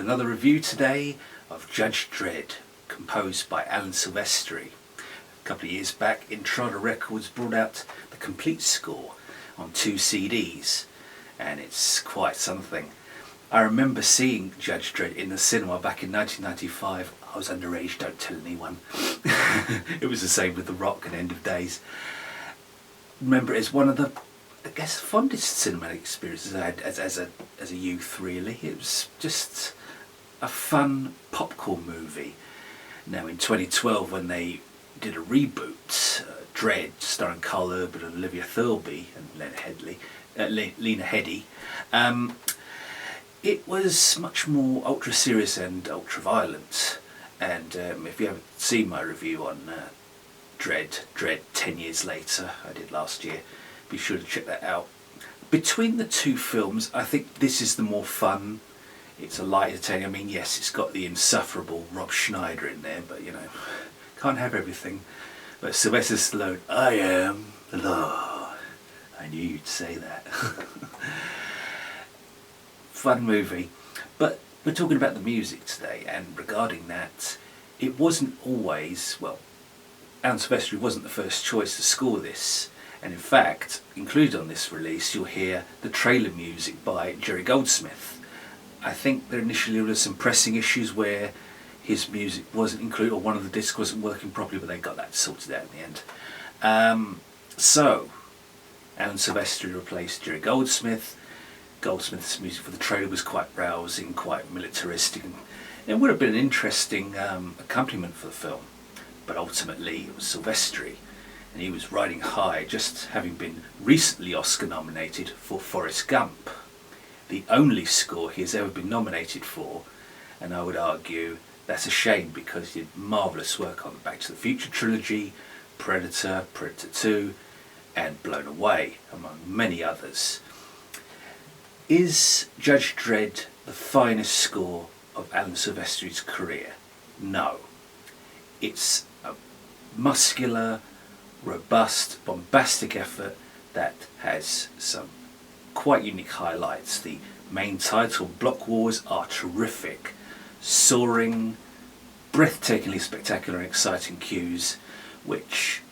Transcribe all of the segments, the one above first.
another review today of Judge Dredd, composed by Alan Silvestri. A couple of years back, Hip-Notic Records brought out the complete score on 2 CDs, and it's quite something. I remember seeing Judge Dredd in the cinema back in 1995. I was underage, don't tell anyone. It was the same with The Rock and End of Days. Remember it as one of the, I guess, fondest cinematic experiences I had as a youth, really. It was just a fun popcorn movie. Now in 2012, when they did a reboot, Dredd, starring Carl Urban and Olivia Thirlby and Lena Headey, it was much more ultra serious and ultra violent. And if you haven't seen my review on Dredd 10 years later, I did last year, be sure to check that out. Between the two films, I think this is the more fun. It's a lighter tale. I mean, yes, it's got the insufferable Rob Schneider in there, but you know, can't have everything. But Sylvester Stallone, I am the law. I knew you'd say that. Fun movie. But we're talking about the music today, and regarding that, it wasn't always, well, Alan Silvestri wasn't the first choice to score this. And in fact, included on this release, you'll hear the trailer music by Jerry Goldsmith. I think there initially were some pressing issues where his music wasn't included, or one of the discs wasn't working properly, but they got that sorted out in the end. So, Alan Silvestri replaced Jerry Goldsmith. Goldsmith's music for the trailer was quite rousing, quite militaristic, and it would have been an interesting accompaniment for the film. But ultimately, it was Silvestri, and he was riding high, just having been recently Oscar nominated for Forrest Gump, the only score he has ever been nominated for. And I would argue that's a shame, because he did marvellous work on the Back to the Future trilogy, Predator, Predator 2, and Blown Away, among many others. Is Judge Dredd the finest score of Alan Silvestri's career? No. It's a muscular, robust, bombastic effort that has some quite unique highlights. The main title, Block Wars, are terrific. Soaring, breathtakingly spectacular and exciting cues which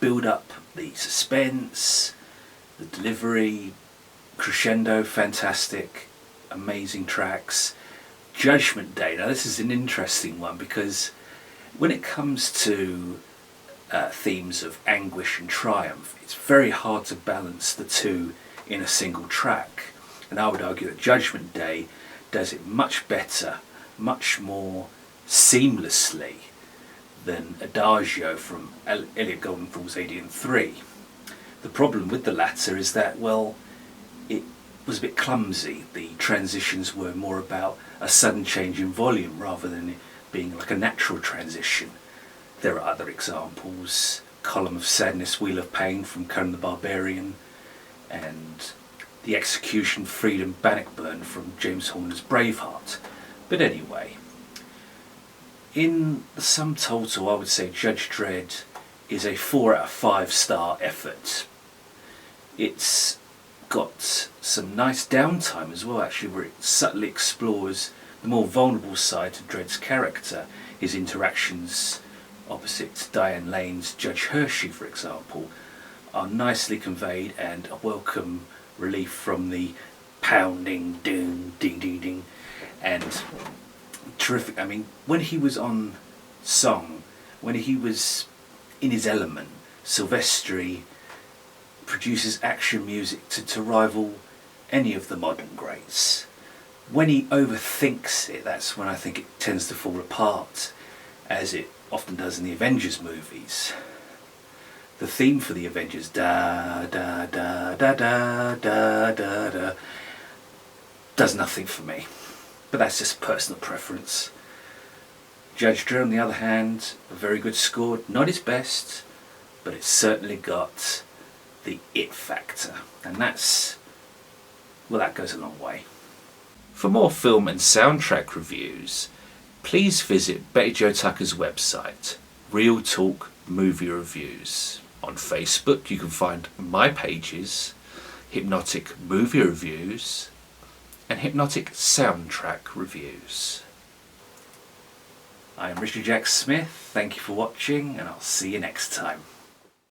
build up the suspense, the delivery, crescendo, fantastic, amazing tracks. Judgment Day, now this is an interesting one, because when it comes to themes of anguish and triumph, it's very hard to balance the two in a single track. And I would argue that Judgment Day does it much better, much more seamlessly than Adagio from Elliot Goldenthal's AD 3. The problem with the latter is that, well, it was a bit clumsy. The transitions were more about a sudden change in volume rather than it being like a natural transition. There are other examples: Column of Sadness, Wheel of Pain from Conan the Barbarian, and The Execution, Freedom, Bannockburn from James Horner's Braveheart. But anyway, in the sum total, I would say Judge Dredd is a 4 out of 5 star effort. It's got some nice downtime as well, actually, where it subtly explores the more vulnerable side to Dredd's character. His interactions opposite Diane Lane's Judge Hershey, for example, are nicely conveyed, and a welcome relief from the pounding, ding, ding, ding, ding, and terrific. I mean, when he was on song, when he was in his element, Silvestri produces action music to rival any of the modern greats. When he overthinks it, that's when I think it tends to fall apart, as it often does in the Avengers movies. The theme for the Avengers, da da da da da da da da, does nothing for me, but that's just personal preference. Judge Dredd, on the other hand, a very good score, not his best, but it's certainly got the it factor, and that's, well, that goes a long way. For more film and soundtrack reviews, please visit Betty Jo Tucker's website, Real Talk Movie Reviews. On Facebook you can find my pages, Hip-Notic Movie Reviews, and Hip-Notic Soundtrack Reviews. I am Richard Jack Smith, thank you for watching, and I'll see you next time.